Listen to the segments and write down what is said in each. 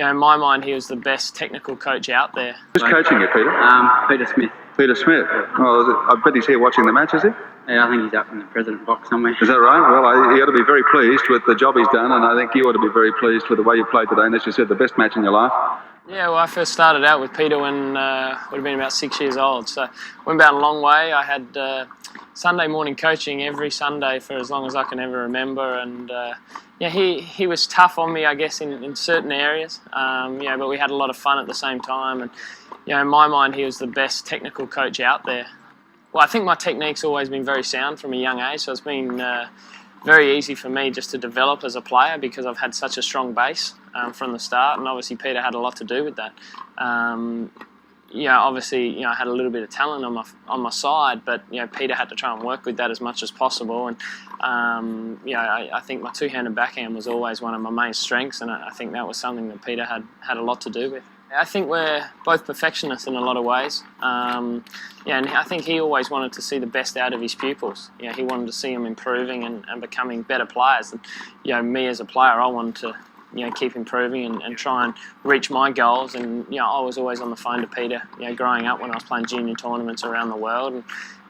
in my mind, he was the best technical coach out there. Who's coaching you, Peter? Peter Smith. Peter Smith. Oh, I bet he's here watching the match, is he? Yeah, I think he's up in the president box somewhere. Is that right? Well, he ought to be very pleased with the job he's done, and I think you ought to be very pleased with the way you played today. And as you said, the best match in your life. Yeah, well, I first started out with Peter when I would have been about 6 years old, so went about a long way. I had Sunday morning coaching every Sunday for as long as I can ever remember, and he was tough on me, I guess, in certain areas, but we had a lot of fun at the same time, and in my mind, he was the best technical coach out there. Well, I think my technique's always been very sound from a young age, so it's been very easy for me just to develop as a player because I've had such a strong base from the start, and obviously Peter had a lot to do with that. Obviously, I had a little bit of talent on my side, but Peter had to try and work with that as much as possible. And I think my two-handed backhand was always one of my main strengths, and I think that was something that Peter had a lot to do with. I think we're both perfectionists in a lot of ways. And I think he always wanted to see the best out of his pupils. He wanted to see them improving and becoming better players. And me as a player, I wanted to keep improving and try and reach my goals. And I was always on the phone to Peter. Growing up when I was playing junior tournaments around the world.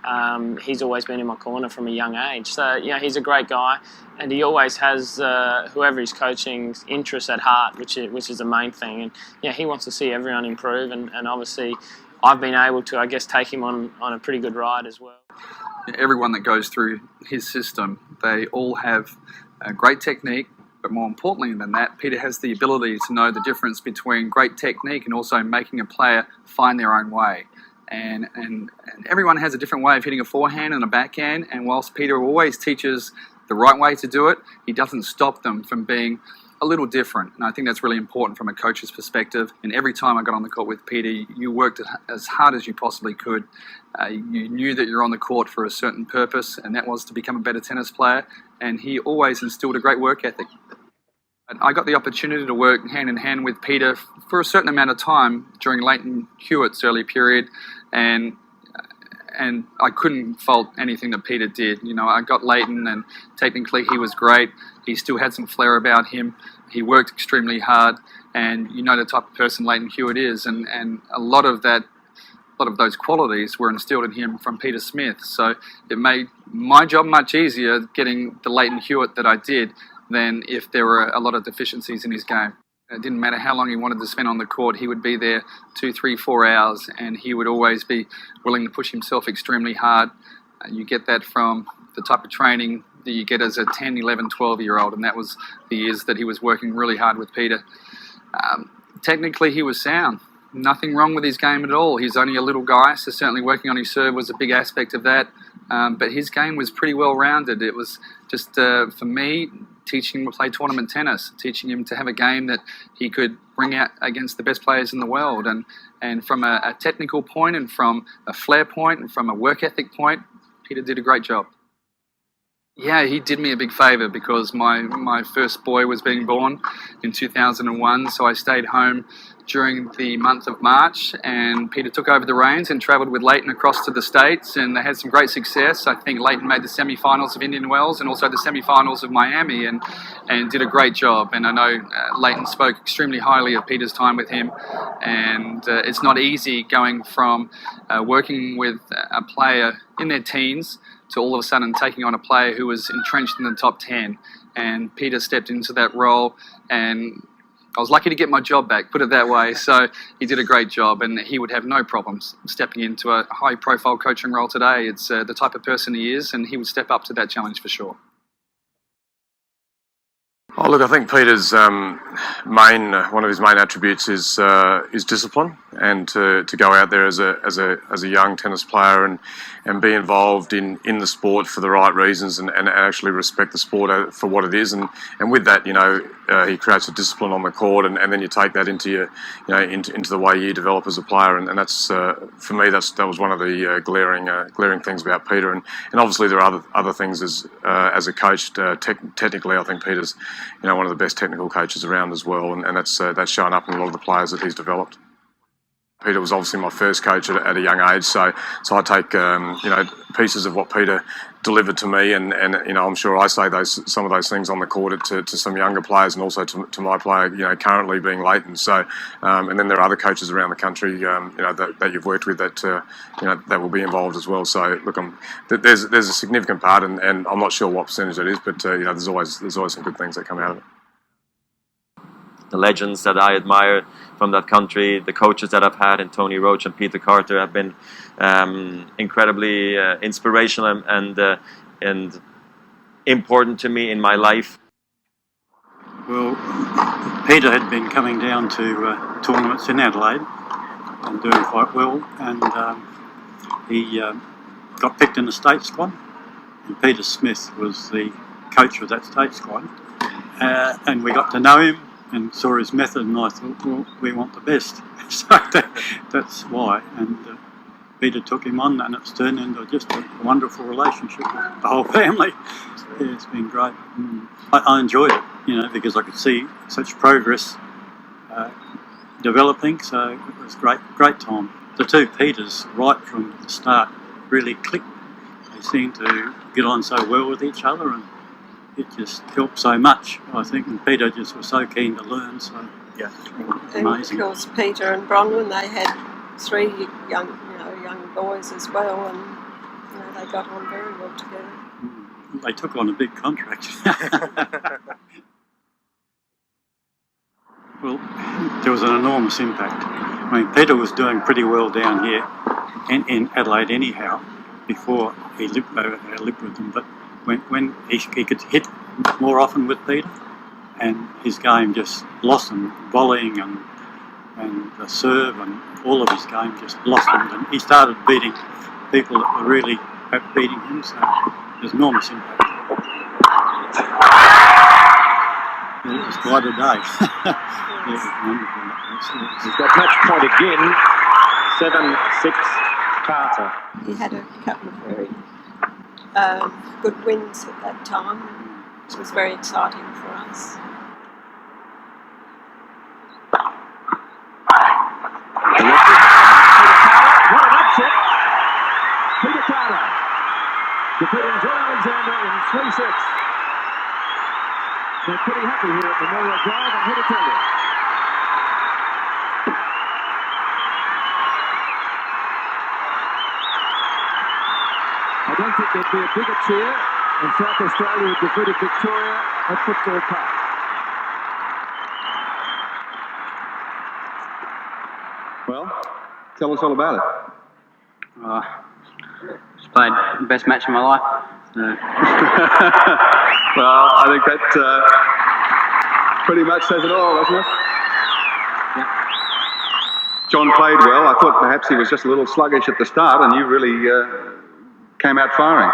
And he's always been in my corner from a young age. So he's a great guy, and he always has whoever he's coaching's interests at heart, which is the main thing. And he wants to see everyone improve, and obviously I've been able to, I guess, take him on a pretty good ride as well. Everyone that goes through his system, they all have a great technique, but more importantly than that, Peter has the ability to know the difference between great technique and also making a player find their own way. And everyone has a different way of hitting a forehand and a backhand, and whilst Peter always teaches the right way to do it, he doesn't stop them from being a little different. And I think that's really important from a coach's perspective. And every time I got on the court with Peter, you worked as hard as you possibly could. You knew that you're on the court for a certain purpose, and that was to become a better tennis player. And he always instilled a great work ethic. I got the opportunity to work hand in hand with Peter for a certain amount of time during Lleyton Hewitt's early period, and I couldn't fault anything that Peter did. I got Lleyton, and technically he was great. He still had some flair about him. He worked extremely hard, and the type of person Lleyton Hewitt is, and a lot of those qualities were instilled in him from Peter Smith. So it made my job much easier getting the Lleyton Hewitt that I did than if there were a lot of deficiencies in his game. It didn't matter how long he wanted to spend on the court, he would be there 2, 3, 4 hours, and he would always be willing to push himself extremely hard. You get that from the type of training that you get as a 10, 11, 12-year-old, and that was the years that he was working really hard with Peter. Technically, he was sound. Nothing wrong with his game at all. He's only a little guy, so certainly working on his serve was a big aspect of that. But his game was pretty well-rounded. It was just, for me, teaching him to play tournament tennis, teaching him to have a game that he could bring out against the best players in the world. And from a technical point, and from a flair point, and from a work ethic point, Peter did a great job. Yeah, he did me a big favour because my first boy was being born in 2001, so I stayed home during the month of March, and Peter took over the reins and travelled with Lleyton across to the States, and they had some great success. I think Lleyton made the semi-finals of Indian Wells and also the semi-finals of Miami, and did a great job. And I know Lleyton spoke extremely highly of Peter's time with him, and it's not easy going from working with a player in their teens to all of a sudden taking on a player who was entrenched in the top 10. And Peter stepped into that role, and I was lucky to get my job back, put it that way. So he did a great job, and he would have no problems stepping into a high-profile coaching role today. It's the type of person he is, and he would step up to that challenge for sure. Oh, look, I think Peter's one of his main attributes is discipline, and to go out there as a young tennis player and be involved in the sport for the right reasons and actually respect the sport for what it is, and with that, he creates a discipline on the court, and then you take that into into the way you develop as a player, and that's for me that was one of the glaring things about Peter, and obviously there are other things as a coach. Technically, I think Peter's one of the best technical coaches around as well, and that's shown up in a lot of the players that he's developed. Peter was obviously my first coach at a young age, so I take pieces of what Peter delivered to me, and I'm sure I say some of those things on the court to some younger players, and also to my player, currently being Lleyton. So, and then there are other coaches around the country, that you've worked with that that will be involved as well. So, look, there's a significant part, and I'm not sure what percentage it is, but there's always some good things that come out of it. The legends that I admire from that country, the coaches that I've had, and Tony Roach and Peter Carter, have been incredibly inspirational and important to me in my life. Well, Peter had been coming down to tournaments in Adelaide and doing quite well, and he got picked in the state squad, and Peter Smith was the coach of that state squad, and we got to know him and saw his method, and I thought, well, we want the best. So that's why. And Peter took him on, and it's turned into just a wonderful relationship with the whole family. Yeah, it's been great. I enjoyed it, because I could see such progress developing, so it was great time. The two Peters, right from the start, really clicked. They seemed to get on so well with each other, and it just helped so much, I think, and Peter just was so keen to learn, so yeah, amazing. And of course Peter and Bronwyn, they had three young boys as well, and they got on very well together. They took on a big contract. Well, there was an enormous impact. I mean, Peter was doing pretty well down here in Adelaide anyhow, before he lived with them, but when he could hit more often with Peter, and his game just blossomed, volleying and the serve, and all of his game just blossomed, and he started beating people that were really beating him, so there's enormous impact. It was quite a day. It was wonderful. He's got match point again, 7-6 Carter. He had a couple of very good wins at that time, which was very exciting for us. What an upset! Peter Carter defeating John Alexander in 3 sets. They're pretty happy here at Memorial Drive, I'm here to tell you. I don't think there'd be a bigger cheer in South Australia who defeated Victoria at Football Park. Well, tell us all about it. Just played the best match of my life. So. Well, I think that pretty much says it all, doesn't it? Yeah. John played well. I thought perhaps he was just a little sluggish at the start, and you really came out firing.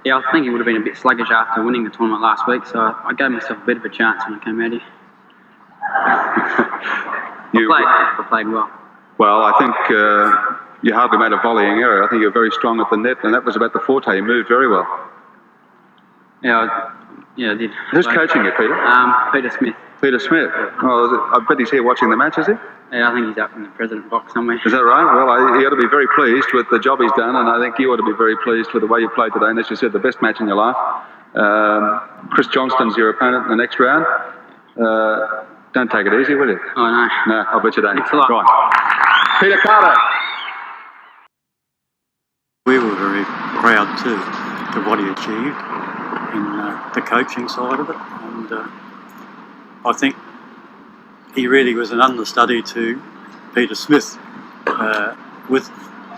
Yeah, I think he would have been a bit sluggish after winning the tournament last week, so I gave myself a bit of a chance when I came out here. I played well. Well, I think you hardly made a volleying error. I think you were very strong at the net, and that was about the forte. You moved very well. Yeah, I did. Who's coaching you, Peter? Peter Smith. Peter Smith. Well, I bet he's here watching the match, is he? Yeah, I think he's up in the president box somewhere. Is that right? Well, he ought to be very pleased with the job he's done, and I think you ought to be very pleased with the way you played today. And as you said, the best match in your life. Chris Johnston's your opponent in the next round. Don't take it easy, will you? Oh, no. No, I'll bet you don't. Thanks a lot. Go on. Peter Carter. We were very proud too of what he achieved in the coaching side of it, and I think he really was an understudy to Peter Smith.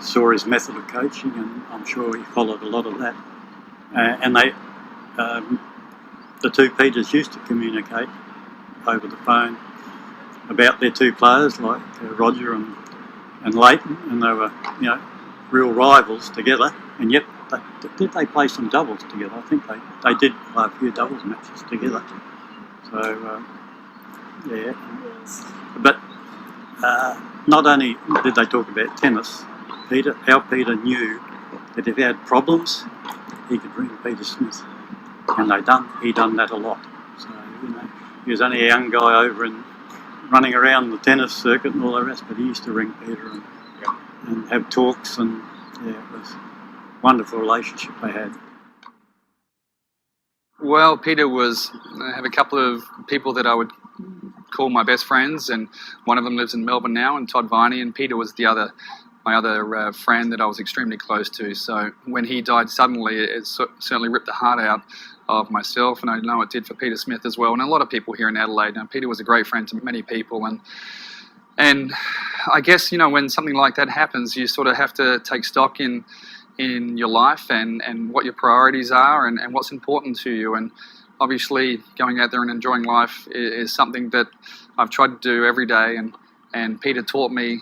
Saw his method of coaching, and I'm sure he followed a lot of that. And they, the two Peters used to communicate over the phone about their two players, like Roger and Lleyton, and they were, real rivals together. And yet, did they play some doubles together? I think they did play a few doubles matches together. So, yeah. But not only did they talk about tennis, our Peter knew that if he had problems, he could bring Peter Smith, and he done that a lot. So he was only a young guy over in running around the tennis circuit and all the rest, but he used to ring Peter and have talks, and yeah, it was a wonderful relationship they had. Well, Peter I have a couple of people that I would call my best friends, and one of them lives in Melbourne now, and Todd Viney, and Peter was my other friend that I was extremely close to. So when he died suddenly, it certainly ripped the heart out of myself, and I know it did for Peter Smith as well, and a lot of people here in Adelaide. Now, Peter was a great friend to many people, and I guess, you know, when something like that happens, you sort of have to take stock in your life and what your priorities are and what's important to you. And obviously going out there and enjoying life is something that I've tried to do every day, and Peter taught me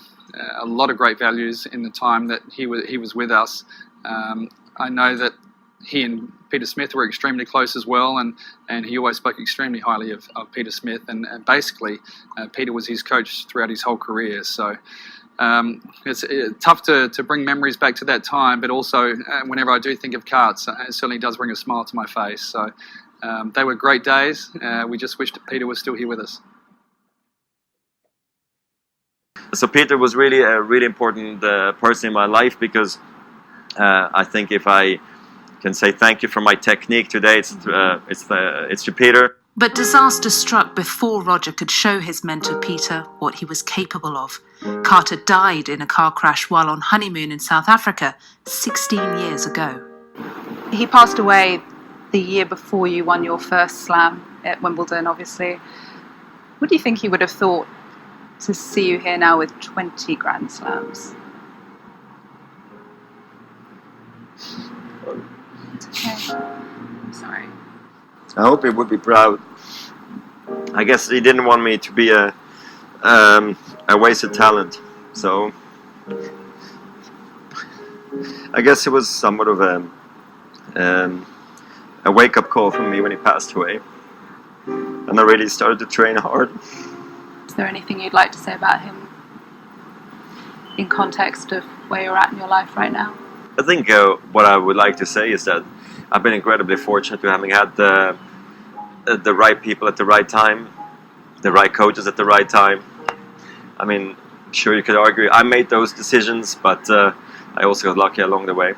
a lot of great values in the time that he was with us. I know that he and Peter Smith were extremely close as well, and he always spoke extremely highly of Peter Smith, and basically Peter was his coach throughout his whole career. So it's tough to bring memories back to that time, but also whenever I do think of karts, it certainly does bring a smile to my face. So they were great days. We just wish that Peter was still here with us. So Peter was really a really important person in my life, because I think if I can say thank you for my technique today, it's to Peter. But disaster struck before Roger could show his mentor Peter what he was capable of. Carter died in a car crash while on honeymoon in South Africa 16 years ago. He passed away the year before you won your first slam at Wimbledon, obviously. What do you think he would have thought to see you here now with 20 Grand Slams? It's okay. I'm sorry. I hope he would be proud. I guess he didn't want me to be a wasted talent. So I guess it was somewhat of a wake-up call for me when he passed away. And I really started to train hard. Is there anything you'd like to say about him in context of where you're at in your life right now? I think what I would like to say is that I've been incredibly fortunate to having had the right people at the right time, the right coaches at the right time. I mean, sure, you could argue I made those decisions, but I also got lucky along the way.